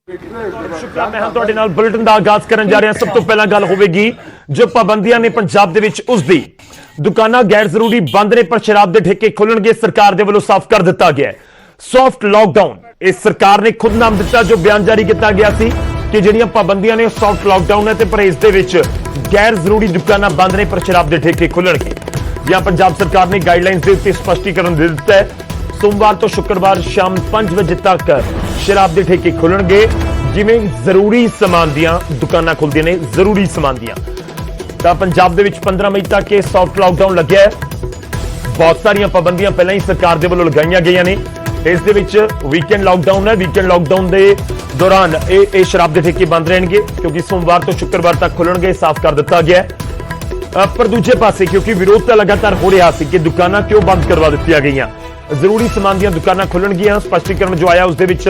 शुक्ला मैं हाँ तुहाडे नाल बुलेटिन दा आगाज करन जा रहे हैं। सब तो पहला गल होवेगी जो पाबंदियां ने पंजाब दे विच उसदी दुकानां गैर जरूरी बंद ने पर शराब दे ठेके खुलणगे सरकार दे वल्लों साफ कर दिता गया है। सॉफ्ट लॉकडाउन इस सरकार ने खुद नाम दिता जो बयान जारी किया गया सी कि जिहड़ियां पाबंदियां ने सॉफ्ट लॉकडाउन है ते पर इस दे विच गैर जरूरी दुकानां बंद ने पर शराब दे ठेके खुलणगे। जिहां पंजाब सरकार ने गाइडलाइंस दे उत्ते स्पष्टीकरण दे दिता है। सोमवार तो शुक्रवार शाम 5 बजे तक शराब के ठेके खुलणगे जिवें जरूरी समान दियां दुकानां खुलदियां ने। जरूरी समान दियां तां पंजाब दे विच 15 मई तक ये सॉफ्ट लॉकडाउन लग्या है। बहुत सारियां पाबंदियां पहले ही सरकार दे वल्लों लगाईयां गईयां ने। इस दे विच वीकेंड लॉकडाउन है। वीकेंड लॉकडाउन के दौरान ये शराब के ठेके बंद रहेंगे क्योंकि सोमवार तो शुक्रवार तक खुलणगे साफ कर दिता गया है। पर दूजे पासे क्योंकि विरोध तो लगातार हो रहा है कि दुकानां क्यों बंद करवा दित्तियां गईयां। जरूरी समान दी दुकानां खुलणगियां। स्पष्टीकरण जो आया उस दे विच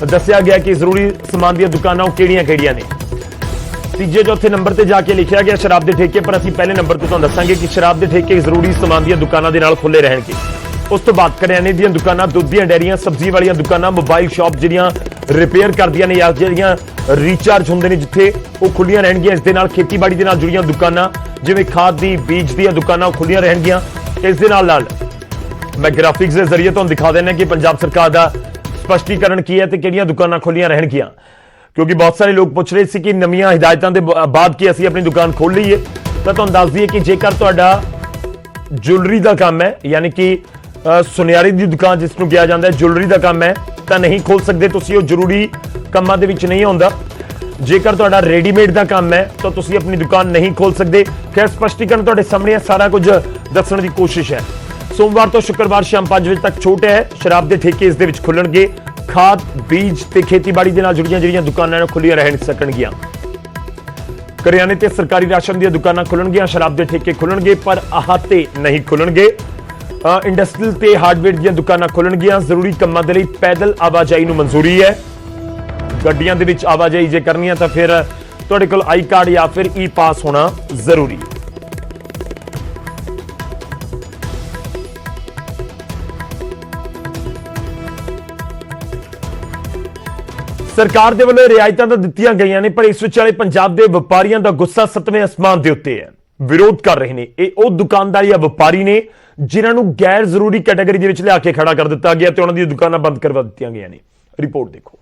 दस्सिया गया कि जरूरी समान दी दुकानां किहड़ियां-किहड़ियां ने। तीजे चौथे नंबर ते जाके लिखिया गया शराब के ठेके पर। असीं पहले नंबर ते तुहानूं दस्सांगे कि शराब के ठेके जरूरी समान दी दुकानां दे नाल खुले रहणगे। उस तो बाद करियाने दी दुकानां, दुध दी डेयरियां, सब्जी वाली दुकानां, मोबाइल शॉप जिहड़ियां रिपेयर करदियां ने या जिहड़ियां रिचार्ज हुंदे ने जिथे वो खुलियां रहणगियां। इस दे नाल खेतीबाड़ी दे नाल जुड़ियां दुकानां जिवें खाद दी, बीज दी दुकानां खुलियां रहणगियां। इस दे नाल मैं ग्राफिक्स के जरिए तुहानूं दिखा देना कि पंजाब सरकार का स्पष्टीकरण की है तो किहड़ियां दुकानां खुलियां रहणगियां क्योंकि बहुत सारे लोग पुछ रहे थे कि नवीं हिदायतां दे बाद कि असीं अपनी दुकान खोल लीए। तो तुहानूं दस दईए कि जेकर तुहाडा ज्वेलरी का काम है यानी कि सुनियारी की दुकान जिसनूं कहा जाता है ज्वेलरी का काम है तो नहीं खोल सकते तुसीं, वो जरूरी कामां दे विच नहीं आउंदा। जेकर तुहाडा रेडीमेड का काम है तो तुसीं अपनी दुकान नहीं खोल सकते। खैर स्पष्टीकरण तुहाडे सामने सारा कुछ दस्सण की कोशिश है। सोमवार तो शुक्रवार शाम 5 बजे तक छूट है। शराब के ठेके इस दे विच खुलणगे। खाद, बीज ते खेतीबाड़ी दे नाल जुड़ियां जिहड़ियां दुकानां ने खुलियां रह सकणगियां। करियाने ते सरकारी राशन दी दुकानां खुलणगियां। शराब के ठेके खुलणगे पर अहाते नहीं खुलणगे। इंडस्ट्रीयल ते हार्डवेयर दी दुकानां खुलणगियां। जरूरी कामां दे लई पैदल आवाजाही नूं मंजूरी है। गड्डियां दे विच आवाजाही जे करनी है तो फिर तुहाडे कोल आई कार्ड या फिर ई पास होना जरूरी है। सरकार दे वल्लों रियायतां तां दित्तियां गईयां ने पर इस विचाले पंजाब दे व्यापारियों का गुस्सा 7वें आसमान दे उत्ते है। विरोध कर रहे हैं ये वो दुकानदार या व्यापारी ने जिन्हां नूं गैर जरूरी कैटेगरी दे विच लिया के खड़ा कर दिता गया ते उन्हां दी दुकानां बंद करवा दित्तियां गईयां ने। रिपोर्ट देखो।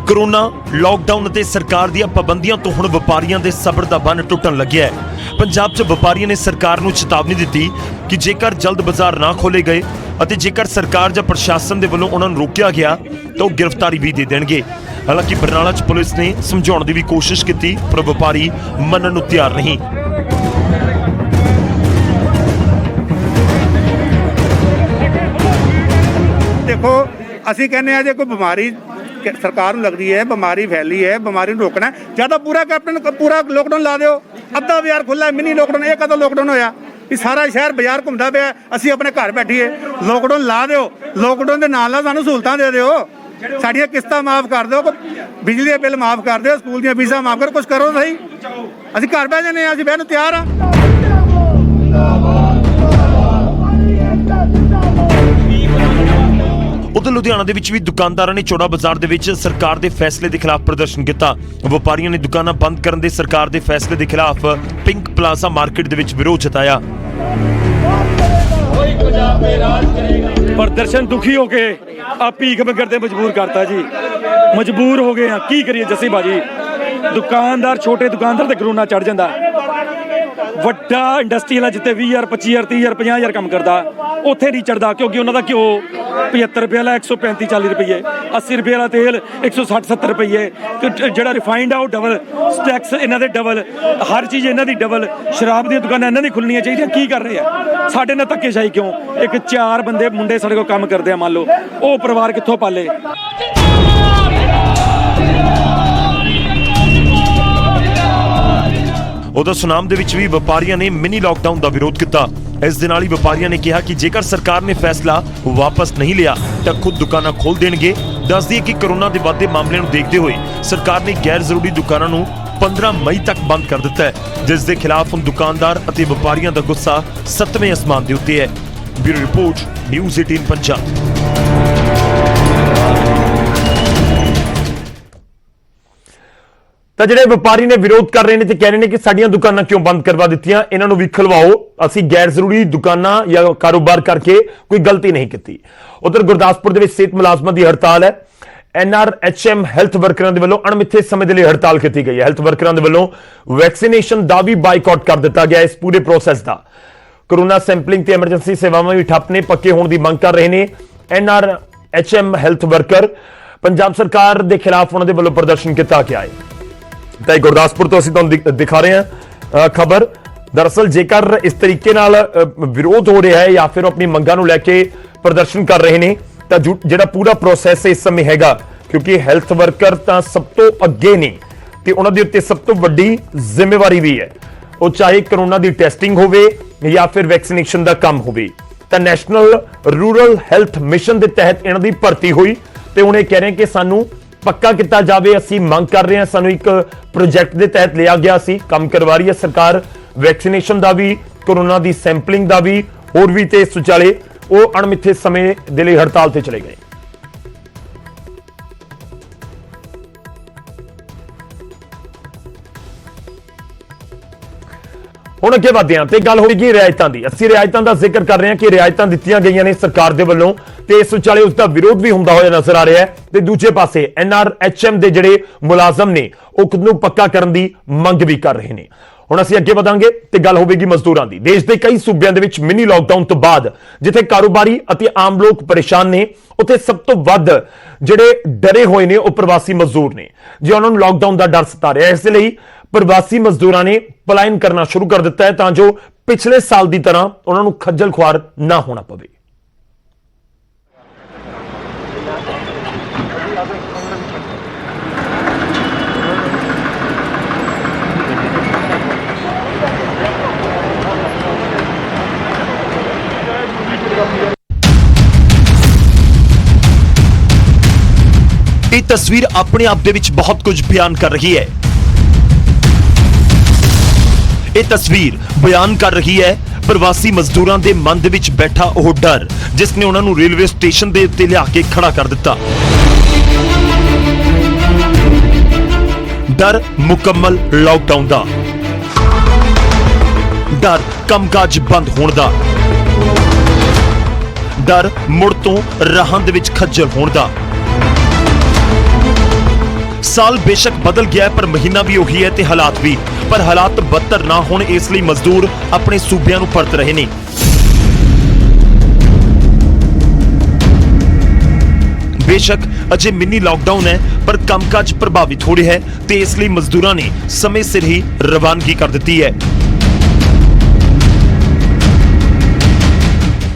कोरोना लॉकडाउन ते सरकार दी पाबंदियां तो हुण व्यापारियों के सबर का बन टुटन लग्या है। पंजाब च व्यापारियों ने सरकार नूं चेतावनी दी कि जेकर जल्द बाजार ना खोले गए और जेकर सरकार या प्रशासन के वलों उन्होंने रोकया गया तो गिरफ्तारी भी दे देणगे। हालांकि बरनाला च पुलिस ने समझाउण की भी कोशिश की पर व्यापारी मनण नूं तैयार नहीं। देखो असीं कहने आ जे कोई बीमारी सरकार लगती है, बीमारी फैली है, बीमारी रोकना है ज्यादा पूरा कैप्टन पूरा लॉकडाउन ला दो। अद्धा बाजार खुला है, मिनी लॉकडाउन एक कदों लॉकडाउन होया ये सारा शहर बाजार घूमता पे असीं अपने घर बैठीए। लॉकडाउन ला दो, लॉकडाउन के नाल सानूं सहूलतां दे दिओ, साडियां किस्तां माफ कर दो, बिजली के बिल माफ कर दो, स्कूल दी फीसां माफ करो, कुछ करो सही। असीं घर बह जाने असीं बहन नूं तैयार आ। उधर लुधियाना दे विच भी दुकानदारां ने चौड़ा बाजार दे विच सरकार दे फैसले के खिलाफ प्रदर्शन किया। व्यापारियों ने दुकानां बंद करने दे सरकार दे फैसले के खिलाफ पिंक प्लाजा मार्केट दे विच विरोध जताया। प्रदर्शन दुखी हो गए आप भीख मंगते मजबूर करता जी, मजबूर हो गए हैं की करिए जस्सी भाजी। दुकानदार छोटे दुकानदार ते करोना चढ़ जाता, ਵੱਡਾ इंडस्ट्री वाला जिते 20,000 25,000 30,000 50,000 काम करता उत्थे नहीं चढ़ता क्योंकि उन्होंने घ्यो 75 रुपये वाला 135 40 रुपये, 80 रुपये वाला तेल 160 70 रुपये, जो रिफाइंड है वो डबल, टैक्स इन्हों के डबल, हर चीज़ इन्हों की डबल। शराब दी दुकान इन्हों दी खुलनियां चाहिए की कर रहे हैं साढ़े नाल धक्केशाही क्यों? एक 4 बंदे मुंडे साढ़े को काम करते हैं, मान लो वो परिवार कित्थों पाले। उधर सुनाम दे विच भी व्यापारियों ने मिनी लॉकडाउन का विरोध किया। इस दे नाल ही व्यापारियों ने कहा कि जेकर सरकार ने फैसला वापस नहीं लिया तो खुद दुकानां खोल देणगे। दस दिए कि कोरोना के बढ़ते मामलों को देखते हुए सरकार ने गैर जरूरी दुकानों 15 ਮਈ ਤੱਕ ਬੰਦ ਕਰ ਦਿੱਤਾ ਹੈ, ਜਿਸ ਦੇ ਖਿਲਾਫ ਹੁਣ ਦੁਕਾਨਦਾਰ ਅਤੇ ਵਪਾਰੀਆਂ ਦਾ ਗੁੱਸਾ 7ਵੇਂ ਅਸਮਾਨ ਦੇ ਉੱਤੇ ਹੈ। Bureau report, news 18 Punjab. ਤਾਂ ਜਿਹੜੇ ਵਪਾਰੀ ਨੇ ਵਿਰੋਧ ਕਰ ਰਹੇ ਨੇ ਤੇ ਕਹਿ ਰਹੇ ਨੇ ਕਿ ਸਾਡੀਆਂ ਦੁਕਾਨਾਂ ਕਿਉਂ ਬੰਦ ਕਰਵਾ ਦਿੱਤੀਆਂ, ਇਹਨਾਂ ਨੂੰ ਵੀ ਖਲਵਾਓ, ਅਸੀਂ ਗੈਰ ਜ਼ਰੂਰੀ ਦੁਕਾਨਾਂ ਜਾਂ ਕਾਰੋਬਾਰ ਕਰਕੇ ਕੋਈ ਗਲਤੀ ਨਹੀਂ ਕੀਤੀ। ਉਧਰ ਗੁਰਦਾਸਪੁਰ ਦੇ ਵਿੱਚ ਸਿਹਤ ਮੁਲਾਜ਼ਮਾਂ ਦੀ ਹੜਤਾਲ ਹੈ। NRHM ਹੈਲਥ ਵਰਕਰਾਂ ਦੇ ਵੱਲੋਂ ਅਣਮਿੱਥੇ ਸਮੇਂ ਦੇ ਲਈ ਹੜਤਾਲ ਕੀਤੀ ਗਈ ਹੈ। ਹੈਲਥ ਵਰਕਰਾਂ ਦੇ ਵੱਲੋਂ ਵੈਕਸੀਨੇਸ਼ਨ ਦਾ ਵੀ ਬਾਈਕਾਟ ਕਰ ਦਿੱਤਾ ਗਿਆ ਇਸ ਪੂਰੇ ਪ੍ਰੋਸੈਸ ਦਾ। ਕੋਰੋਨਾ ਸੈਂਪਲਿੰਗ ਤੇ ਐਮਰਜੈਂਸੀ ਸੇਵਾਵਾਂ ਵੀ ਠੱਪ ਨੇ, ਪੱਕੇ ਹੋਣ ਦੀ ਮੰਗ ਕਰ ਰਹੇ ਨੇ NRHM ਹੈਲਥ ਵਰਕਰ। ਪੰਜਾਬ ਸਰਕਾਰ ਦੇ ਖਿਲਾਫ ਉਹਨਾਂ ਦੇ ਵੱਲੋਂ ਪ੍ਰਦਰਸ਼ਨ ਕੀਤਾ ਗਿਆ ਹੈ। ਤਾਂ ਗੁਰਦਾਸਪੁਰ ਤੋਂ ਅਸੀਂ ਤੁਹਾਨੂੰ ਦਿਖਾ ਰਹੇ ਹਾਂ ਖਬਰ। ਦਰਅਸਲ ਜੇਕਰ ਇਸ ਤਰੀਕੇ ਨਾਲ ਵਿਰੋਧ ਹੋ ਰਿਹਾ ਹੈ ਜਾਂ ਫਿਰ ਆਪਣੀ ਮੰਗਾਂ ਨੂੰ ਲੈ ਕੇ ਪ੍ਰਦਰਸ਼ਨ ਕਰ ਰਹੇ ਨੇ ਤਾਂ ਜਿਹੜਾ ਪੂਰਾ ਪ੍ਰੋਸੈਸ ਇਸ ਸਮੇਂ ਹੈਗਾ, ਕਿਉਂਕਿ ਹੈਲਥ ਵਰਕਰ ਤਾਂ ਸਭ ਤੋਂ ਅੱਗੇ ਨੇ ਤੇ ਉਹਨਾਂ ਦੇ ਉੱਤੇ ਸਭ ਤੋਂ ਵੱਡੀ ਜ਼ਿੰਮੇਵਾਰੀ ਵੀ ਹੈ, ਉਹ ਚਾਹੇ ਕਰੋਨਾ ਦੀ ਟੈਸਟਿੰਗ ਹੋਵੇ ਜਾਂ ਫਿਰ ਵੈਕਸੀਨੇਸ਼ਨ ਦਾ ਕੰਮ ਹੋਵੇ। ਤਾਂ ਨੈਸ਼ਨਲ ਰੂਰਲ ਹੈਲਥ ਮਿਸ਼ਨ ਦੇ ਤਹਿਤ ਇਹਨਾਂ ਦੀ ਭਰਤੀ ਹੋਈ ਤੇ ਹੁਣ ਇਹ ਕਹਿ ਰਹੇ ਕਿ ਸਾਨੂੰ ਪੱਕਾ ਕੀਤਾ ਜਾਵੇ, ਅਸੀਂ ਮੰਗ ਕਰ ਰਹੇ ਹਾਂ, ਸਾਨੂੰ ਇੱਕ ਪ੍ਰੋਜੈਕਟ ਦੇ ਤਹਿਤ ਲਿਆ ਗਿਆ ਸੀ, ਕੰਮ ਕਰਵਾ ਰਹੀ ਹੈ ਸਰਕਾਰ, ਵੈਕਸੀਨੇਸ਼ਨ ਦਾ ਵੀ, ਕੋਰੋਨਾ ਦੀ ਸੈਂਪਲਿੰਗ ਦਾ ਵੀ, ਹੋਰ ਵੀ, ਤੇ ਇਸ ਵਿਚਾਲੇ ਉਹ ਅਣਮਿੱਥੇ ਸਮੇਂ ਦੇ ਲਈ ਹੜਤਾਲ ਤੇ ਚਲੇ ਗਏ। ਹੁਣ ਅੱਗੇ ਵਧਦੇ ਹਾਂ ਤੇ ਗੱਲ ਹੋਏਗੀ ਰਿਆਇਤਾਂ ਦੀ। ਅਸੀਂ ਰਿਆਇਤਾਂ ਦਾ ਜ਼ਿਕਰ ਕਰ ਰਹੇ ਹਾਂ ਕਿ ਰਿਆਇਤਾਂ ਦਿੱਤੀਆਂ ਗਈਆਂ ਨੇ ਸਰਕਾਰ ਦੇ ਵੱਲੋਂ ਤੇ ਇਸ ਵਿਚਾਲੇ ਉਸ ਦਾ ਵਿਰੋਧ ਵੀ ਹੁੰਦਾ ਹੋਇਆ ਨਜ਼ਰ ਆ ਰਿਹਾ ਹੈ ਤੇ ਦੂਜੇ ਪਾਸੇ NRHM ਦੇ ਜਿਹੜੇ ਮੁਲਾਜ਼ਮ ਨੇ ਉਹ ਖੁਦ ਨੂੰ ਪੱਕਾ ਕਰਨ ਦੀ ਮੰਗ ਵੀ ਕਰ ਰਹੇ ਨੇ। ਹੁਣ ਅਸੀਂ ਅੱਗੇ ਵਧਾਂਗੇ ਤੇ ਗੱਲ ਹੋਵੇਗੀ ਮਜ਼ਦੂਰਾਂ ਦੀ। ਦੇਸ਼ ਦੇ ਕਈ ਸੂਬਿਆਂ ਦੇ ਵਿੱਚ ਮਿਨੀ ਲਾਕਡਾਊਨ ਤੋਂ ਬਾਅਦ ਜਿੱਥੇ ਕਾਰੋਬਾਰੀ ਅਤੇ ਆਮ ਲੋਕ ਪਰੇਸ਼ਾਨ ਨੇ, ਉੱਥੇ ਸਭ ਤੋਂ ਵੱਧ ਜਿਹੜੇ ਡਰੇ ਹੋਏ ਨੇ ਉਹ ਪ੍ਰਵਾਸੀ ਮਜ਼ਦੂਰ ਨੇ, ਜੇ ਉਹਨਾਂ ਨੂੰ ਲਾਕਡਾਊਨ ਦਾ ਡਰ ਸਤਾ ਰਿਹਾ। ਇਸ ਲਈ ਪ੍ਰਵਾਸੀ ਮਜ਼ਦੂਰਾਂ ਨੇ ਪਲਾਇਨ ਕਰਨਾ ਸ਼ੁਰੂ ਕਰ ਦਿੱਤਾ ਹੈ ਤਾਂ ਜੋ ਪਿਛਲੇ ਸਾਲ ਦੀ ਤਰ੍ਹਾਂ ਉਹਨਾਂ ਨੂੰ ਖੱਜਲ ਖੁਆਰ ਨਾ ਹੋਣਾ ਪਵੇ। ਇਹ ਤਸਵੀਰ ਆਪਣੇ ਆਪ ਦੇ ਵਿੱਚ ਬਹੁਤ ਕੁਝ ਬਿਆਨ ਕਰ ਰਹੀ ਹੈ। ਇਹ ਤਸਵੀਰ ਬਿਆਨ ਕਰ ਰਹੀ ਹੈ ਪ੍ਰਵਾਸੀ ਮਜ਼ਦੂਰਾਂ ਦੇ ਮਨ ਦੇ ਵਿੱਚ ਬੈਠਾ ਉਹ ਡਰ, ਜਿਸ ਨੇ ਉਹਨਾਂ ਨੂੰ ਰੇਲਵੇ ਸਟੇਸ਼ਨ ਦੇ ਉੱਤੇ ਲਿਆ ਕੇ ਖੜਾ ਕਰ ਦਿੱਤਾ। ਡਰ ਮੁਕੰਮਲ ਲਾਕਡਾਊਨ ਦਾ, ਡਰ ਕੰਮਕਾਜ ਬੰਦ ਹੋਣ ਦਾ, ਡਰ ਮੁੜ ਤੋਂ ਰਾਹਾਂ ਦੇ ਵਿੱਚ ਖੱਜਲ ਹੋਣ ਦਾ। ਸਾਲ ਬੇਸ਼ੱਕ ਬਦਲ ਗਿਆ ਪਰ ਮਹੀਨਾ ਵੀ ਉਹੀ ਹੈ ਤੇ ਹਾਲਾਤ ਵੀ, ਪਰ ਹਾਲਾਤ ਬਦਤਰ ਨਾ ਹੋਣ ਇਸ ਲਈ ਮਜ਼ਦੂਰ ਆਪਣੇ ਸੂਬਿਆਂ ਨੂੰ ਪਰਤ ਰਹੇ ਨੇ। ਬੇਸ਼ੱਕ ਅਜੇ ਮਿਨੀ ਲਾਕਡਾਊਨ ਹੈ ਪਰ ਕੰਮਕਾਜ ਪ੍ਰਭਾਵਿਤ ਹੋ ਰਿਹਾ ਹੈ ਤੇ ਇਸ ਲਈ ਮਜ਼ਦੂਰਾਂ ਨੇ ਸਮੇਂ ਸਿਰ ਹੀ ਰਵਾਨਗੀ ਕਰ ਦਿੱਤੀ ਹੈ।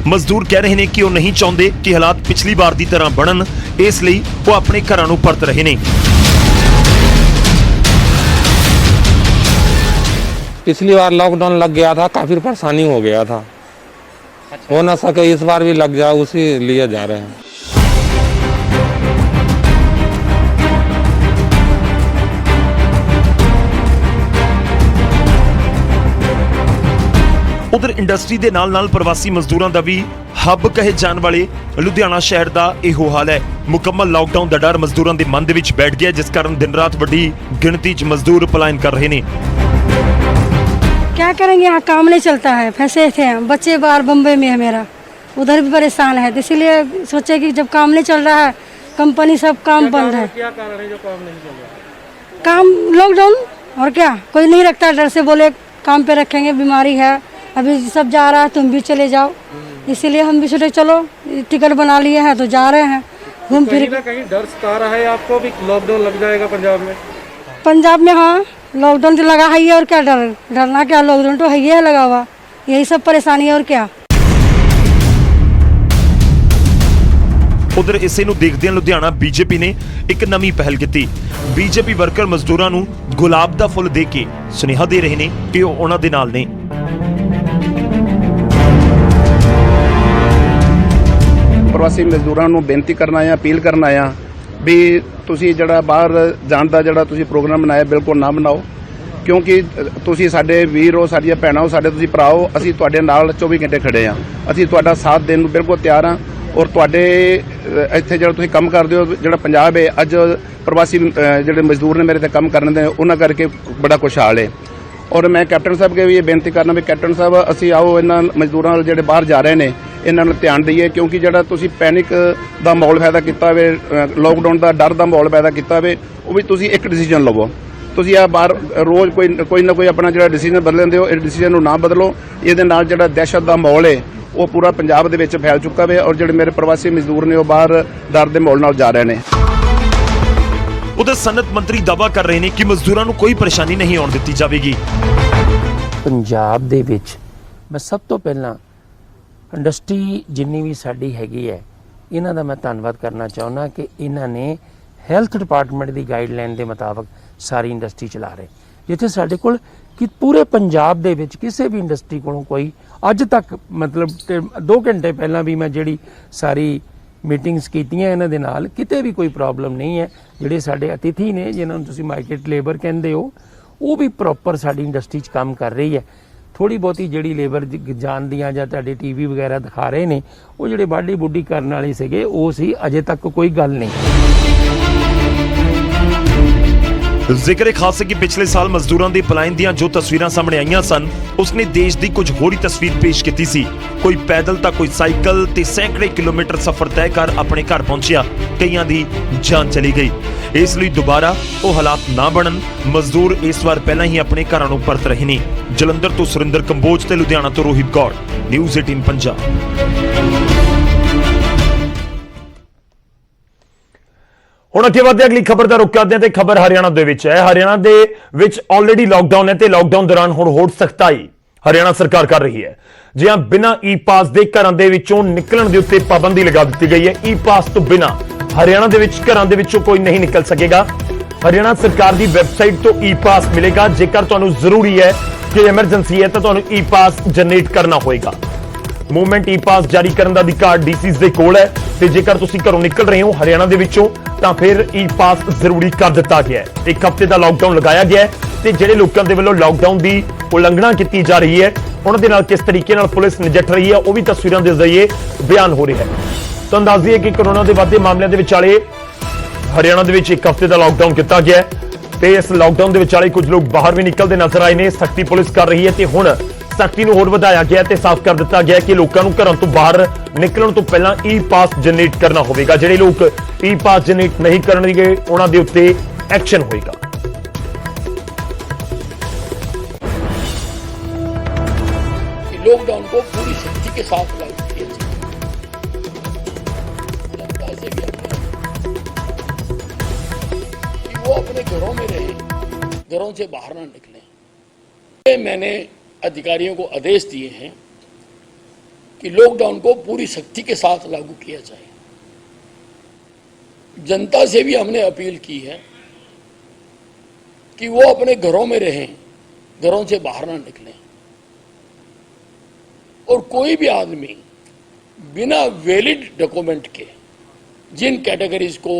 ਮਜ਼ਦੂਰ ਕਹਿ ਰਹੇ ਨੇ ਕਿ ਉਹ ਨਹੀਂ ਚਾਹੁੰਦੇ ਕਿ ਹਾਲਾਤ ਪਿਛਲੀ ਵਾਰ ਦੀ ਤਰ੍ਹਾਂ ਬਣਨ, ਇਸ ਲਈ ਉਹ ਆਪਣੇ ਘਰਾਂ ਨੂੰ ਪਰਤ ਰਹੇ ਨੇ। पिछली बार लॉकडाउन लग गया था, काफ़ी परेशानी हो गया था। हो ना सके इस बार भी लग जाए, उसी लिए जा रहे हैं। ਉਧਰ ਇੰਡਸਟਰੀ ਦੇ ਨਾਲ-ਨਾਲ ਪ੍ਰਵਾਸੀ ਮਜ਼ਦੂਰਾਂ ਦਾ ਵੀ ਹੱਬ ਕਹੇ ਜਾਣ ਵਾਲੇ ਲੁਧਿਆਣਾ ਸ਼ਹਿਰ ਦਾ ਇਹੋ ਹਾਲ ਹੈ। ਮੁਕੰਮਲ ਲਾਕਡਾਊਨ ਦਾ ਡਰ ਮਜ਼ਦੂਰਾਂ ਦੇ ਮਨ ਦੇ ਵਿੱਚ ਬੈਠ ਗਿਆ, ਜਿਸ ਕਾਰਨ ਦਿਨ ਰਾਤ ਵੱਡੀ ਗਿਣਤੀ 'ਚ ਮਜ਼ਦੂਰ ਪਲਾਇਨ ਕਰ ਰਹੇ ਨੇ। क्या करेंगे, यहाँ काम नहीं चलता है, फंसे थे हम, बच्चे बाहर बम्बई में है मेरा, उधर भी परेशान है, तो इसीलिए सोचे कि जब काम नहीं चल रहा है, कंपनी सब काम बंद है। क्या कारण है जो काम नहीं चल रहा? काम लॉकडाउन, और क्या, कोई नहीं रखता, डर से बोले काम पे रखेंगे, बीमारी है, अभी सब जा रहा है, तुम भी चले जाओ, इसीलिए हम भी सोचे चलो टिकट बना लिए हैं तो जा रहे हैं घूम फिर। कहीं डर सता रहा है आपको भी लॉकडाउन लग जाएगा पंजाब में? पंजाब में हाँ लॉकडाउन तो लगा है ही, और क्या डरना क्या, लॉकडाउन तो है ही है लगा हुआ, यही सब परेशानी है और क्या। ਉਧਰ ਇਸੇ ਨੂੰ ਦੇਖਦਿਆਂ ਲੁਧਿਆਣਾ ਬੀਜੇਪੀ ਨੇ ਇੱਕ ਨਵੀਂ ਪਹਿਲ ਕੀਤੀ। ਬੀਜੇਪੀ ਵਰਕਰ ਮਜ਼ਦੂਰਾਂ ਨੂੰ ਗੁਲਾਬ ਦਾ ਫੁੱਲ ਦੇ ਕੇ ਸੁਨੇਹਾ ਦੇ ਰਹੇ ਨੇ ਕਿ ਉਹ ਉਹਨਾਂ ਦੇ ਨਾਲ ਨੇ। ਪ੍ਰਵਾਸੀ ਮਜ਼ਦੂਰਾਂ ਨੂੰ ਬੇਨਤੀ ਕਰਨਾ ਆ, ਅਪੀਲ ਕਰਨਾ ਆ ਵੀ ਤੁਸੀਂ ਜਿਹੜਾ ਬਾਹਰ ਜਾਣ ਦਾ ਜਿਹੜਾ ਤੁਸੀਂ ਪ੍ਰੋਗਰਾਮ ਬਣਾਇਆ ਬਿਲਕੁਲ ਨਾ ਬਣਾਓ। ਕਿਉਂਕਿ ਤੁਸੀਂ ਸਾਡੇ ਵੀਰ ਹੋ, ਸਾਡੀਆਂ ਭੈਣਾਂ ਹੋ, ਸਾਡੇ ਤੁਸੀਂ ਭਰਾ ਹੋ। ਅਸੀਂ ਤੁਹਾਡੇ ਨਾਲ 24 ਘੰਟੇ ਖੜੇ ਹਾਂ। ਅਸੀਂ ਤੁਹਾਡਾ ਸਾਥ ਦੇਣ ਨੂੰ ਬਿਲਕੁਲ ਤਿਆਰ ਹਾਂ। ਔਰ ਤੁਹਾਡੇ ਇੱਥੇ ਜਿਹੜਾ ਤੁਸੀਂ ਕੰਮ ਕਰਦੇ ਹੋ, ਜਿਹੜਾ ਪੰਜਾਬ ਹੈ ਅੱਜ ਪ੍ਰਵਾਸੀ ਜਿਹੜੇ ਮਜ਼ਦੂਰ ਨੇ ਮੇਰੇ ਤੇ ਕੰਮ ਕਰਨ ਦੇ, ਉਹਨਾਂ ਕਰਕੇ ਬੜਾ ਖੁਸ਼ਹਾਲ ਹੈ। ਔਰ ਮੈਂ ਕੈਪਟਨ ਸਾਹਿਬ ਕੇ ਵੀ ਇਹ ਬੇਨਤੀ ਕਰਨਾ ਵੀ ਕੈਪਟਨ ਸਾਹਿਬ, ਅਸੀਂ ਆਓ ਇਹਨਾਂ ਮਜ਼ਦੂਰਾਂ ਨਾਲ ਜਿਹੜੇ ਬਾਹਰ ਜਾ ਰਹੇ ਨੇ ਇਹਨਾਂ ਨੂੰ ਧਿਆਨ ਦਈਏ, ਕਿਉਂਕਿ ਜਿਹੜਾ ਤੁਸੀਂ ਪੈਨਿਕ ਦਾ ਮਾਹੌਲ ਪੈਦਾ ਕੀਤਾ ਹੋਵੇ, ਲੋਕਡਾਊਨ ਦਾ ਡਰ ਦਾ ਮਾਹੌਲ ਪੈਦਾ ਕੀਤਾ ਹੋਵੇ, ਉਹ ਵੀ ਤੁਸੀਂ ਇੱਕ ਡਿਸੀਜਨ ਲਵੋ। ਤੁਸੀਂ ਆ ਬਾਹਰ ਰੋਜ਼ ਕੋਈ ਨਾ ਕੋਈ ਆਪਣਾ ਜਿਹੜਾ ਡਿਸੀਜਨ ਬਦਲਦੇ ਹੋ, ਇਹ ਡਿਸੀਜਨ ਨੂੰ ਨਾ ਬਦਲੋ। ਇਹਦੇ ਨਾਲ ਜਿਹੜਾ ਦਹਿਸ਼ਤ ਦਾ ਮਾਹੌਲ ਹੈ ਉਹ ਪੂਰਾ ਪੰਜਾਬ ਦੇ ਵਿੱਚ ਫੈਲ ਚੁੱਕਾ ਹੈ। ਔਰ ਜਿਹੜੇ ਮੇਰੇ ਪ੍ਰਵਾਸੀ ਮਜ਼ਦੂਰ ਨੇ ਉਹ ਬਾਹਰ ਡਰ ਦੇ ਮਾਹੌਲ ਨਾਲ ਜਾ ਰਹੇ ਨੇ। ਉਧਰ ਸਨਅਤ ਮੰਤਰੀ ਦਾਅਵਾ ਕਰ ਰਹੇ ਨੇ ਕਿ ਮਜ਼ਦੂਰਾਂ ਨੂੰ ਕੋਈ ਪਰੇਸ਼ਾਨੀ ਨਹੀਂ ਆਉਣ ਦਿੱਤੀ ਜਾਵੇਗੀ। ਪੰਜਾਬ ਦੇ ਵਿੱਚ ਮੈਂ ਸਭ ਤੋਂ ਪਹਿਲਾਂ ਇੰਡਸਟਰੀ ਜਿੰਨੀ ਵੀ ਸਾਡੀ ਹੈਗੀ ਹੈ, ਇਹਨਾਂ ਦਾ ਮੈਂ ਧੰਨਵਾਦ ਕਰਨਾ ਚਾਹੁੰਦਾ ਕਿ ਇਹਨਾਂ ਨੇ ਹੈਲਥ ਡਿਪਾਰਟਮੈਂਟ ਦੀ ਗਾਈਡਲਾਈਨ ਦੇ ਮੁਤਾਬਕ ਸਾਰੀ ਇੰਡਸਟਰੀ ਚਲਾ ਰਹੇ। ਜਿੱਥੇ ਸਾਡੇ ਕੋਲ ਕਿ ਪੂਰੇ ਪੰਜਾਬ ਦੇ ਵਿੱਚ ਕਿਸੇ ਵੀ ਇੰਡਸਟਰੀ ਕੋਲੋਂ ਕੋਈ ਅੱਜ ਤੱਕ ਮਤਲਬ 2 ਘੰਟੇ ਪਹਿਲਾਂ ਵੀ ਮੈਂ ਜਿਹੜੀ ਸਾਰੀ ਮੀਟਿੰਗਸ ਕੀਤੀਆਂ ਇਹਨਾਂ ਦੇ ਨਾਲ, ਕਿਤੇ ਵੀ ਕੋਈ ਪ੍ਰੋਬਲਮ ਨਹੀਂ ਹੈ। ਜਿਹੜੇ ਸਾਡੇ ਅਤਿਥੀ ਨੇ, ਜਿਨ੍ਹਾਂ ਨੂੰ ਤੁਸੀਂ ਮਾਈਗ੍ਰੇਟ ਲੇਬਰ ਕਹਿੰਦੇ ਹੋ, ਉਹ ਵੀ ਪ੍ਰੋਪਰ ਸਾਡੀ ਇੰਡਸਟਰੀ 'ਚ ਕੰਮ ਕਰ ਰਹੀ ਹੈ। ਥੋੜੀ ਬਹੁਤੀ ਜਿਹੜੀ ਲੇਬਰ ਜਾਣਦੀਆਂ ਜਾਂ ਤੁਹਾਡੇ ਟੀਵੀ ਵਗੈਰਾ ਦਿਖਾ ਰਹੇ ਨੇ, ਉਹ ਜਿਹੜੇ ਵਾਢੀ ਬੁੱਢੀ ਕਰਨ ਵਾਲੇ ਸੀਗੇ ਉਹ ਸੀ। ਅਜੇ ਤੱਕ ਕੋਈ ਗੱਲ ਨਹੀਂ। ਜ਼ਿਕਰ ਖਾਸ ਹੈ ਕਿ ਪਿਛਲੇ ਸਾਲ ਮਜ਼ਦੂਰਾਂ ਦੇ ਪਲਾਇਨ ਦੀਆਂ ਜੋ ਤਸਵੀਰਾਂ ਸਾਹਮਣੇ ਆਈਆਂ ਸਨ, ਉਸਨੇ ਦੇਸ਼ ਦੀ ਕੁਝ ਹੋਰ ਹੀ ਤਸਵੀਰ ਪੇਸ਼ ਕੀਤੀ ਸੀ। ਕੋਈ ਪੈਦਲ ਤਾਂ ਕੋਈ ਸਾਈਕਲ ਤੇ ਸੈਂਕੜੇ ਕਿਲੋਮੀਟਰ ਸਫ਼ਰ ਤੈਅ ਕਰ ਆਪਣੇ ਘਰ ਪਹੁੰਚਿਆ। ਕਈਆਂ ਦੀ ਜਾਨ ਚਲੀ ਗਈ। ਇਸ ਲਈ ਦੁਬਾਰਾ ਉਹ ਹਾਲਾਤ ਨਾ ਬਣਨ, ਮਜ਼ਦੂਰ ਇਸ ਵਾਰ ਪਹਿਲਾਂ ਹੀ ਆਪਣੇ ਘਰਾਂ ਨੂੰ ਪਰਤ ਰਹੇ ਨੇ। ਜਲੰਧਰ ਤੋਂ ਸੁਰਿੰਦਰ ਕੰਬੋਜ ਤੇ ਲੁਧਿਆਣਾ ਤੋਂ ਰੋਹਿਤ ਗੌੜ, ਨਿਊਜ਼ 18 ਪੰਜਾਬ। ਹੁਣ ਅੱਗੇ ਵਧਦੇ ਅਗਲੀ ਖਬਰ ਦਾ ਰੁਖ ਕਰਦੇ ਹਾਂ ਤੇ ਖਬਰ ਹਰਿਆਣਾ ਦੇ ਵਿੱਚ ਹੈ। ਹਰਿਆਣਾ ਦੇ ਵਿੱਚ ਆਲਰੇਡੀ ਲਾਕਡਾਊਨ ਹੈ ਤੇ ਲਾਕਡਾਊਨ ਦੌਰਾਨ ਹੁਣ ਹੋਰ ਸਖਤਾਈ ਹਰਿਆਣਾ ਸਰਕਾਰ ਕਰ ਰਹੀ ਹੈ। ਜੀ ਹਾਂ, ਬਿਨਾਂ ਈ ਪਾਸ ਦੇ ਘਰਾਂ ਦੇ ਵਿੱਚੋਂ ਨਿਕਲਣ ਦੇ ਉੱਤੇ ਪਾਬੰਦੀ ਲਗਾ ਦਿੱਤੀ ਗਈ ਹੈ। ਈ ਪਾਸ ਤੋਂ ਬਿਨਾਂ ਹਰਿਆਣਾ ਦੇ ਵਿੱਚ ਘਰਾਂ ਦੇ ਵਿੱਚੋਂ ਕੋਈ ਨਹੀਂ ਨਿਕਲ ਸਕੇਗਾ। ਹਰਿਆਣਾ ਸਰਕਾਰ ਦੀ ਵੈਬਸਾਈਟ ਤੋਂ ਈ ਪਾਸ ਮਿਲੇਗਾ। ਜੇਕਰ ਤੁਹਾਨੂੰ ਜ਼ਰੂਰੀ ਹੈ ਕਿ ਐਮਰਜੈਂਸੀ ਹੈ ਤਾਂ ਤੁਹਾਨੂੰ ਈ ਪਾਸ ਜਨਰੇਟ ਕਰਨਾ ਹੋਏਗਾ। ਮੂਵਮੈਂਟ ਈ ਪਾਸ ਜਾਰੀ ਕਰਨ ਦਾ ਅਧਿਕਾਰ ਡੀਸੀਜ਼ ਦੇ ਕੋਲ ਹੈ ਤੇ ਜੇਕਰ ਤੁਸੀਂ ਘਰੋਂ ਨਿਕਲ ਰਹੇ ਹੋ ਹਰਿਆਣਾ ਦੇ ਵਿੱਚੋਂ ਤਾਂ ਫਿਰ ਈ ਪਾਸ ਜ਼ਰੂਰੀ ਕਰ ਦਿੱਤਾ ਗਿਆ ਹੈ। 1 ਹਫ਼ਤੇ ਦਾ ਲਾਕਡਾਊਨ ਲਗਾਇਆ ਗਿਆ ਹੈ ਤੇ ਜਿਹੜੇ ਲੋਕਾਂ ਦੇ ਵੱਲੋਂ ਲਾਕਡਾਊਨ ਦੀ ਉਲੰਘਣਾ ਕੀਤੀ ਜਾ ਰਹੀ ਹੈ, ਉਹਨਾਂ ਦੇ ਨਾਲ ਕਿਸ ਤਰੀਕੇ ਨਾਲ ਪੁਲਿਸ ਨਜਿੱਠ ਰਹੀ ਹੈ, ਉਹ ਵੀ ਤਸਵੀਰਾਂ ਦੇ ਜ਼ਰੀਏ ਬਿਆਨ ਹੋ ਰਿਹਾ ਹੈ। ਤਾਂ ਅੰਦਾਜ਼ੀ ਹੈ ਕਿ ਕੋਰੋਨਾ ਦੇ ਵੱਧਦੇ ਮਾਮਲਿਆਂ ਦੇ ਵਿਚਾਲੇ ਹਰਿਆਣਾ ਦੇ ਵਿੱਚ 1 ਹਫ਼ਤੇ ਦਾ ਲਾਕਡਾਊਨ ਕੀਤਾ ਗਿਆ ਹੈ ਤੇ ਇਸ ਲਾਕਡਾਊਨ ਦੇ ਵਿਚਾਲੇ ਕੁਝ ਲੋਕ ਬਾਹਰ ਵੀ ਨਿਕਲਦੇ ਨਜ਼ਰ ਆਏ ਨੇ। ਸਖਤੀ ਪੁਲਿਸ ਕਰ ਰਹੀ ਹੈ ਤੇ ਹੁਣ ਸਖਤੀ ਨੂੰ ਹੋਰ ਵਧਾਇਆ ਗਿਆ ਤੇ ਸਾਫ਼ ਕਰ ਦਿੱਤਾ ਗਿਆ ਕਿ ਲੋਕਾਂ ਨੂੰ ਘਰਾਂ ਤੋਂ ਬਾਹਰ ਨਿਕਲਣ ਤੋਂ ਪਹਿਲਾਂ ਈ ਪਾਸ ਜਨਰੇਟ ਕਰਨਾ ਹੋਵੇਗਾ। ਜਿਹੜੇ ਲੋਕ ਈ ਪਾਸ ਜਨਰੇਟ ਨਹੀਂ ਕਰਨਗੇ ਉਹਨਾਂ ਦੇ ਉੱਤੇ ਐਕਸ਼ਨ ਹੋਏਗਾ। लॉकडाउन को पूरी सख्ती के साथ लागू किया जाए। ऐसे भी कि वो अपने घरों में रहे, घरों से बाहर ना निकले। मैंने अधिकारियों को आदेश दिए हैं कि लॉकडाउन को पूरी सख्ती के साथ लागू किया जाए। जनता से भी हमने अपील की है कि वो अपने घरों में रहें, घरों से बाहर ना निकलें। और कोई भी आदमी बिना वैलिड डॉक्यूमेंट के जिन कैटेगरीज को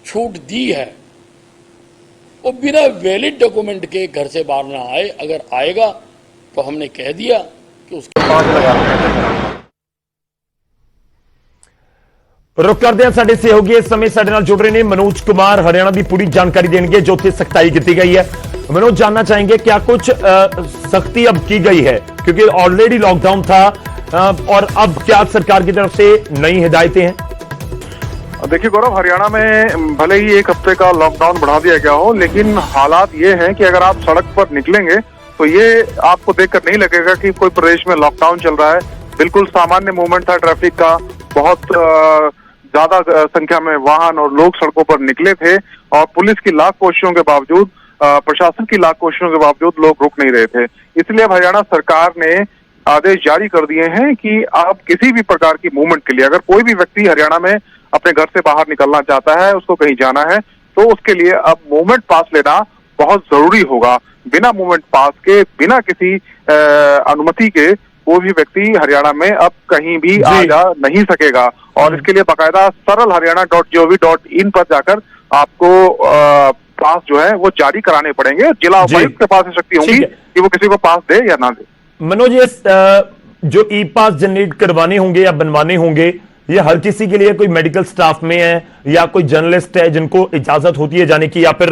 छूट दी है वो बिना वैलिड डॉक्यूमेंट के घर से बाहर ना आए। अगर आएगा तो हमने कह दिया कि उसके रुक करते हैं। साडे सहयोगी इस समय साडे नाल जुड़ रहे हैं मनोज कुमार, हरियाणा की पूरी जानकारी देंगे जो कि सख्ताई की गई है। मनोज, जानना चाहेंगे क्या कुछ सख्ती अब की गई है, क्योंकि ऑलरेडी लॉकडाउन था और अब क्या सरकार की तरफ से नई हिदायतें हैं? देखिए गौरव, हरियाणा में भले ही 1 हफ्ते का लॉकडाउन बढ़ा दिया गया हो, लेकिन हालात ये हैं कि अगर आप सड़क पर निकलेंगे तो ये आपको देखकर नहीं लगेगा कि कोई प्रदेश में लॉकडाउन चल रहा है। बिल्कुल सामान्य मूवमेंट था ट्रैफिक का। बहुत ज्यादा संख्या में वाहन और लोग सड़कों पर निकले थे और पुलिस की लाख कोशिशों के बावजूद, प्रशासन की लाख कोशिशों के बावजूद लोग रुक नहीं रहे थे। इसलिए अब हरियाणा सरकार ने आदेश जारी कर दिए हैं कि आप किसी भी प्रकार की मूवमेंट के लिए, अगर कोई भी व्यक्ति हरियाणा में अपने घर से बाहर निकलना चाहता है, उसको कहीं जाना है, तो उसके लिए अब मूवमेंट पास लेना बहुत जरूरी होगा। बिना मूवमेंट पास के, बिना किसी अनुमति के कोई भी व्यक्ति हरियाणा में अब कहीं भी आ जा नहीं सकेगा। और इसके लिए बाकायदा सरल हरियाणा.gov.in पर जाकर आपको पास जो है वो जारी कराने पड़ेंगे। जिला उपायुक्त के पास शक्ति होगी कि वो किसी को पास दे या ना दे। मनोज, ये जो ई पास जनरेट करवाने होंगे या बनवाने होंगे, ये हर किसी के लिए, कोई मेडिकल स्टाफ में है या कोई जर्नलिस्ट है जिनको इजाजत होती है जाने की, या फिर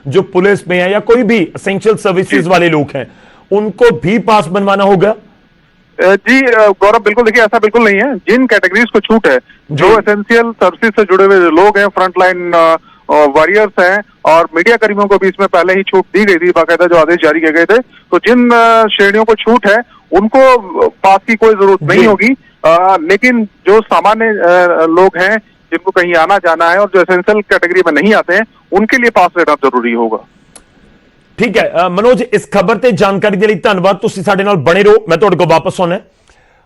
जो पुलिस में है या कोई भी एसेंशियल सर्विसेज वाले लोग हैं, उनको भी पास बनवाना होगा? जी गौरव, बिल्कुल। देखिए, ऐसा बिल्कुल नहीं है। जिन कैटेगरीज को छूट है, जो एसेंशियल सर्विस से जुड़े हुए लोग हैं, फ्रंटलाइन वॉरियर्स हैं, और मीडिया कर्मियों को भी इसमें पहले ही छूट दी गई थी, बाकायदा जो आदेश जारी किए गए थे। तो जिन श्रेणियों को छूट है उनको पास की कोई जरूरत नहीं होगी, लेकिन जो सामान्य लोग हैं जिनको कहीं आना जाना है और जो एसेंशियल कैटेगरी में नहीं आते हैं, उनके लिए पास लेना जरूरी होगा। ठीक है मनोज, इस खबर ਤੇ ਜਾਣਕਾਰੀ ਦੇ ਲਈ ਧੰਨਵਾਦ। ਤੁਸੀਂ ਸਾਡੇ ਨਾਲ ਬਣੇ ਰਹੋ, ਮੈਂ ਤੁਹਾਡੇ ਕੋਲ ਵਾਪਸ ਆਉਣਾ।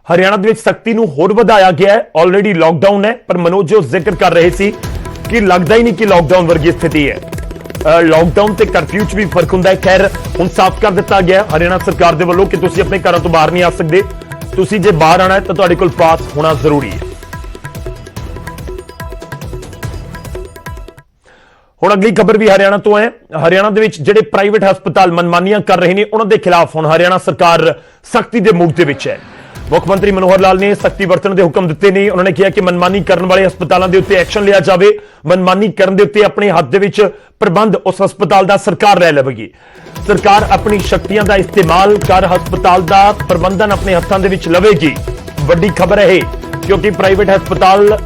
ਹਰਿਆਣਾ ਦੇ ਵਿੱਚ ਸਖਤੀ ਨੂੰ ਹੋਰ ਵਧਾਇਆ ਗਿਆ ਹੈ। ਆਲਰੇਡੀ ਲਾਕਡਾਊਨ ਹੈ, ਪਰ ਮਨੋਜ ਜੋ ਜ਼ਿਕਰ ਕਰ ਰਹੇ ਸੀ ਕਿ ਲੱਗਦਾ ਹੀ ਨਹੀਂ ਕਿ ਲਾਕਡਾਊਨ ਵਰਗੀ ਸਥਿਤੀ ਹੈ। ਲਾਕਡਾਊਨ ਤੇ ਕਰਫਿਊ 'ਚ ਵੀ ਫਰਕ ਹੁੰਦਾ ਹੈ। ਖੈਰ ਹੁਣ ਸਾਫ਼ ਕਰ ਦਿੱਤਾ ਗਿਆ ਹਰਿਆਣਾ ਸਰਕਾਰ ਦੇ ਵੱਲੋਂ ਕਿ ਤੁਸੀਂ ਆਪਣੇ ਘਰਾਂ ਤੋਂ ਬਾਹਰ ਨਹੀਂ ਆ ਸਕਦੇ। ਤੁਸੀਂ ਜੇ ਬਾਹਰ ਆਣਾ ਹੈ ਤਾਂ ਤੁਹਾਡੇ ਕੋਲ ਪਾਸ ਹੋਣਾ ਜ਼ਰੂਰੀ ਹੈ। ਹੁਣ ਅਗਲੀ ਖਬਰ ਵੀ ਹਰਿਆਣਾ ਤੋਂ ਹੈ। ਹਰਿਆਣਾ ਦੇ ਵਿੱਚ ਜਿਹੜੇ ਪ੍ਰਾਈਵੇਟ ਹਸਪਤਾਲ ਮਨਮਾਨੀਆਂ ਕਰ ਰਹੇ ਨੇ, ਉਹਨਾਂ ਦੇ ਖਿਲਾਫ ਹੁਣ ਹਰਿਆਣਾ ਸਰਕਾਰ ਸਖਤੀ ਦੇ ਮੂਡ ਦੇ ਵਿੱਚ ਹੈ। ਮੁੱਖ ਮੰਤਰੀ ਮਨੋਹਰ ਲਾਲ ਨੇ ਸਖਤੀ ਵਰਤਣ ਦੇ ਹੁਕਮ ਦਿੱਤੇ ਨੇ। ਉਹਨਾਂ ਨੇ ਕਿਹਾ ਕਿ ਮਨਮਾਨੀ ਕਰਨ ਵਾਲੇ ਹਸਪਤਾਲਾਂ ਦੇ ਉੱਤੇ ਐਕਸ਼ਨ ਲਿਆ ਜਾਵੇ। ਮਨਮਾਨੀ ਕਰਨ ਦੇ ਉੱਤੇ ਆਪਣੇ ਹੱਥ ਦੇ ਵਿੱਚ ਪ੍ਰਬੰਧ ਉਸ ਹਸਪਤਾਲ ਦਾ ਸਰਕਾਰ ਲੈ ਲਵੇਗੀ। ਸਰਕਾਰ ਆਪਣੀ ਸ਼ਕਤੀਆਂ ਦਾ ਇਸਤੇਮਾਲ ਕਰ ਹਸਪਤਾਲ ਦਾ ਪ੍ਰਬੰਧਨ ਆਪਣੇ ਹੱਥਾਂ ਦੇ ਵਿੱਚ ਲਵੇਗੀ। ਵੱਡੀ ਖਬਰ ਹੈ ਇਹ, ਕਿਉਂਕਿ ਪ੍ਰਾਈਵੇਟ ਹਸਪਤਾਲ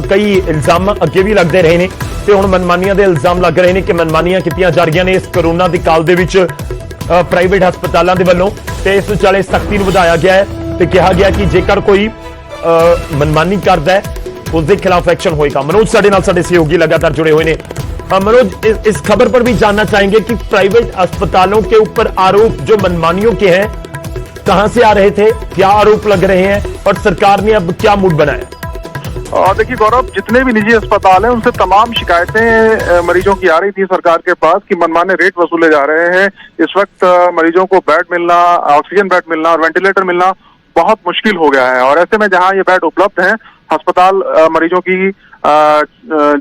ਕਈ ਇਲਜ਼ਾਮ ਅੱਗੇ ਵੀ ਲੱਗਦੇ ਰਹੇ ਨੇ ਤੇ ਹੁਣ ਮਨਮਾਨੀਆਂ ਦੇ ਇਲਜ਼ਾਮ ਲੱਗ ਰਹੇ ਨੇ ਕਿ ਮਨਮਾਨੀਆਂ ਕੀਤੀਆਂ ਜਾ ਰਹੀਆਂ ਨੇ ਇਸ ਕੋਰੋਨਾ ਦੀ ਕਾਲ ਦੇ ਵਿੱਚ ਪ੍ਰਾਈਵੇਟ ਹਸਪਤਾਲਾਂ ਦੇ ਵੱਲੋਂ। ਤੇ ਇਸ ਵਿਚਾਲੇ ਸਖਤੀ ਨੂੰ ਵਧਾਇਆ ਗਿਆ ਹੈ ਤੇ ਕਿਹਾ ਗਿਆ ਕਿ ਜੇਕਰ ਕੋਈ मनमानी करता है उसके खिलाफ एक्शन होएगा। मनोज साडे नाल साडे सहयोगी लगातार जुड़े हुए हैं। मनोज, इस खबर पर भी जानना चाहेंगे कि प्राइवेट अस्पतालों के ऊपर आरोप जो मनमानियों के हैं कहां से आ रहे थे, क्या आरोप लग रहे हैं और सरकार ने अब क्या मूड बनाया? देखिए गौरव, जितने भी निजी अस्पताल हैं उनसे तमाम शिकायतें मरीजों की आ रही थी सरकार के पास कि मनमाने रेट वसूले जा रहे हैं। इस वक्त मरीजों को बेड मिलना, ऑक्सीजन बेड मिलना और वेंटिलेटर मिलना बहुत मुश्किल हो गया है। और ऐसे में जहां ये बेड उपलब्ध हैं, अस्पताल मरीजों की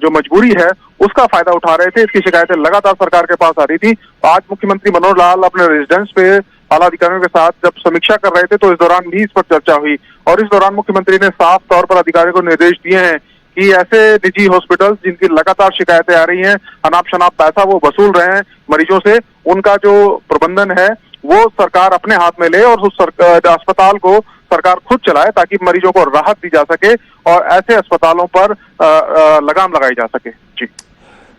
जो मजबूरी है उसका फायदा उठा रहे थे। इसकी शिकायतें लगातार सरकार के पास आ रही थी। आज मुख्यमंत्री मनोहर लाल अपने रेजिडेंस पे आला अधिकारियों के साथ जब समीक्षा कर रहे थे तो इस दौरान भी इस पर चर्चा हुई और इस दौरान मुख्यमंत्री ने साफ तौर पर अधिकारियों को निर्देश दिए हैं कि ऐसे निजी हॉस्पिटल जिनकी लगातार शिकायतें आ रही हैं, अनाप शनाप पैसा वो वसूल रहे हैं मरीजों से, उनका जो प्रबंधन है वो सरकार अपने हाथ में ले और उस अस्पताल को सरकार खुद चलाए ताकि मरीजों को राहत दी जा सके और ऐसे अस्पतालों पर लगाम लगाई जा सके। जी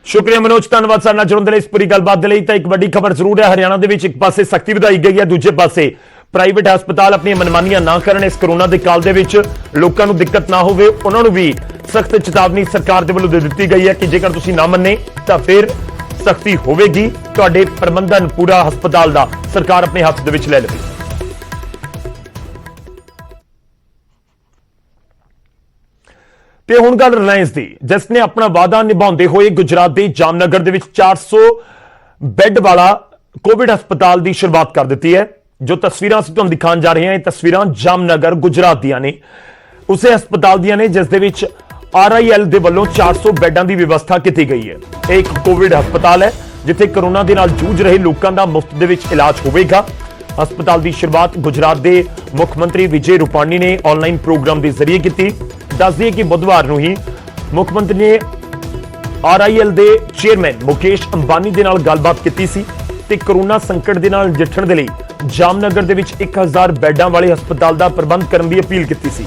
शुक्रिया मनोज, धन्यवाद साडे नाल जुड़न दे लई। इस पूरी गलबात दे लई तां एक वड्डी खबर जरूर है। हरियाणा दे विच एक पासे सख्ती वधाई गई है, दूजे पासे प्राइवेट हस्पताल अपनी मनमानियां ना करन। इस कोरोना के काल दे विच लोकां नूं दिक्कत ना होवे, उन्हां नूं भी सख्त चेतावनी सरकार दे वल्लों दे दित्ती गई है कि जेकर तुसीं ना मन्ने तां फिर सख्ती होवेगी। तुहाडे प्रबंधन पूरा हस्पताल दा सरकार अपने हत्थ दे विच ले लवेगी। ਤੇ ਹੁਣ ਗੱਲ ਰਿਲਾਇੰਸ ਦੀ, ਜਿਸ ਨੇ ਆਪਣਾ ਵਾਅਦਾ ਨਿਭਾਉਂਦੇ ਹੋਏ ਗੁਜਰਾਤ ਦੇ ਜਾਮਨਗਰ ਦੇ ਵਿੱਚ 400 ਬੈੱਡ ਵਾਲਾ ਕੋਵਿਡ ਹਸਪਤਾਲ ਦੀ ਸ਼ੁਰੂਆਤ ਕਰ ਦਿੱਤੀ ਹੈ। ਜੋ ਤਸਵੀਰਾਂ ਅਸੀਂ ਤੁਹਾਨੂੰ ਦਿਖਾਉਣ ਜਾ ਰਹੇ ਹਾਂ, ਇਹ ਤਸਵੀਰਾਂ ਜਾਮਨਗਰ ਗੁਜਰਾਤ ਦੀਆਂ ਨੇ, ਉਸੇ ਹਸਪਤਾਲ ਦੀਆਂ ਨੇ ਜਿਸ ਦੇ ਵਿੱਚ RIL ਦੇ ਵੱਲੋਂ 400 ਬੈੱਡਾਂ ਦੀ ਵਿਵਸਥਾ ਕੀਤੀ ਗਈ ਹੈ। ਇਹ ਇੱਕ ਕੋਵਿਡ ਹਸਪਤਾਲ ਹੈ ਜਿੱਥੇ ਕੋਰੋਨਾ ਦੇ ਨਾਲ ਜੂਝ ਰਹੇ ਲੋਕਾਂ ਦਾ ਮੁਫਤ ਦੇ ਵਿੱਚ ਇਲਾਜ ਹੋਵੇਗਾ। ਹਸਪਤਾਲ ਦੀ ਸ਼ੁਰੂਆਤ ਗੁਜਰਾਤ ਦੇ ਮੁੱਖ ਮੰਤਰੀ ਵਿਜੇ ਰੂਪਾਣੀ ਨੇ ਆਨਲਾਈਨ ਪ੍ਰੋਗਰਾਮ ਦੇ ਜ਼ਰੀਏ ਕੀਤੀ। ਦੱਸ ਦਈਏ ਕਿ ਬੁੱਧਵਾਰ ਨੂੰ ਹੀ ਮੁੱਖ ਮੰਤਰੀ ਨੇ RIL ਦੇ ਚੇਅਰਮੈਨ ਮੁਕੇਸ਼ ਅੰਬਾਨੀ ਦੇ ਨਾਲ ਗੱਲਬਾਤ ਕੀਤੀ ਸੀ ਤੇ ਕੋਰੋਨਾ ਸੰਕਟ ਦੇ ਨਾਲ ਨਜਿੱਠਣ ਦੇ ਲਈ ਜਾਮਨਗਰ ਦੇ ਵਿੱਚ 1000 ਬੈੱਡਾਂ ਵਾਲੇ ਹਸਪਤਾਲ ਦਾ ਪ੍ਰਬੰਧ ਕਰਨ ਦੀ ਅਪੀਲ ਕੀਤੀ ਸੀ,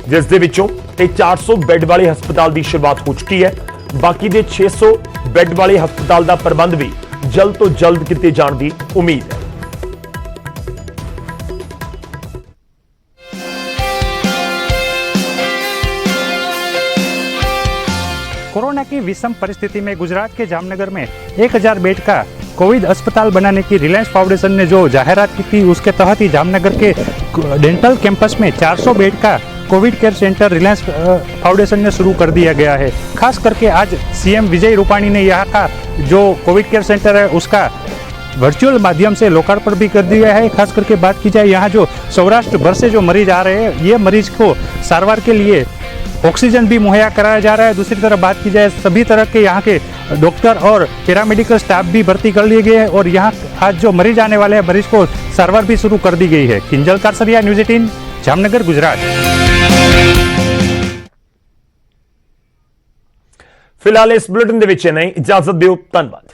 ਜਿਸ ਦੇ ਵਿੱਚੋਂ ਇਹ 400 ਬੈੱਡ ਵਾਲੇ ਹਸਪਤਾਲ ਦੀ ਸ਼ੁਰੂਆਤ ਹੋ ਚੁੱਕੀ ਹੈ। ਬਾਕੀ ਦੇ 600 ਬੈੱਡ ਵਾਲੇ ਹਸਪਤਾਲ ਦਾ ਪ੍ਰਬੰਧ ਵੀ ਜਲਦ ਤੋਂ ਜਲਦ ਕੀਤੇ ਜਾਣ ਦੀ ਉਮੀਦ ਹੈ। कोरोना की विषम परिस्थिति में गुजरात के जामनगर में 1000 बेड का कोविड अस्पताल बनाने की रिलायंस फाउंडेशन ने जो जाहिरात की थी उसके तहत ही जामनगर के डेंटल कैंपस में 400 बेड का Covid care centre Reliance foundation ने शुरू कर दिया गया है। खास करके आज CM विजय रूपाणी ने यहाँ का जो कोविड केयर सेंटर है उसका वर्चुअल माध्यम से लोकार्पण भी कर दिया है। खास करके बात की जाए यहाँ जो सौराष्ट्र भर से जो मरीज आ रहे हैं, ये मरीज को सारवार के लिए ऑक्सीजन भी मुहैया कराया जा रहा है। दूसरी तरफ बात की जाए, सभी तरह के यहाँ के डॉक्टर और पैरामेडिकल स्टाफ भी भर्ती कर लिए गए हैं और यहाँ आज जो मरीज आने वाले हैं, मरीज को सारवार भी शुरू कर दी गई है। किंजल कारसरिया, न्यूज़ 18, जामनगर, गुजरात। फिलहाल इस बुलेटिन दे विच नहीं, इजाजत दिओ, धन्यवाद।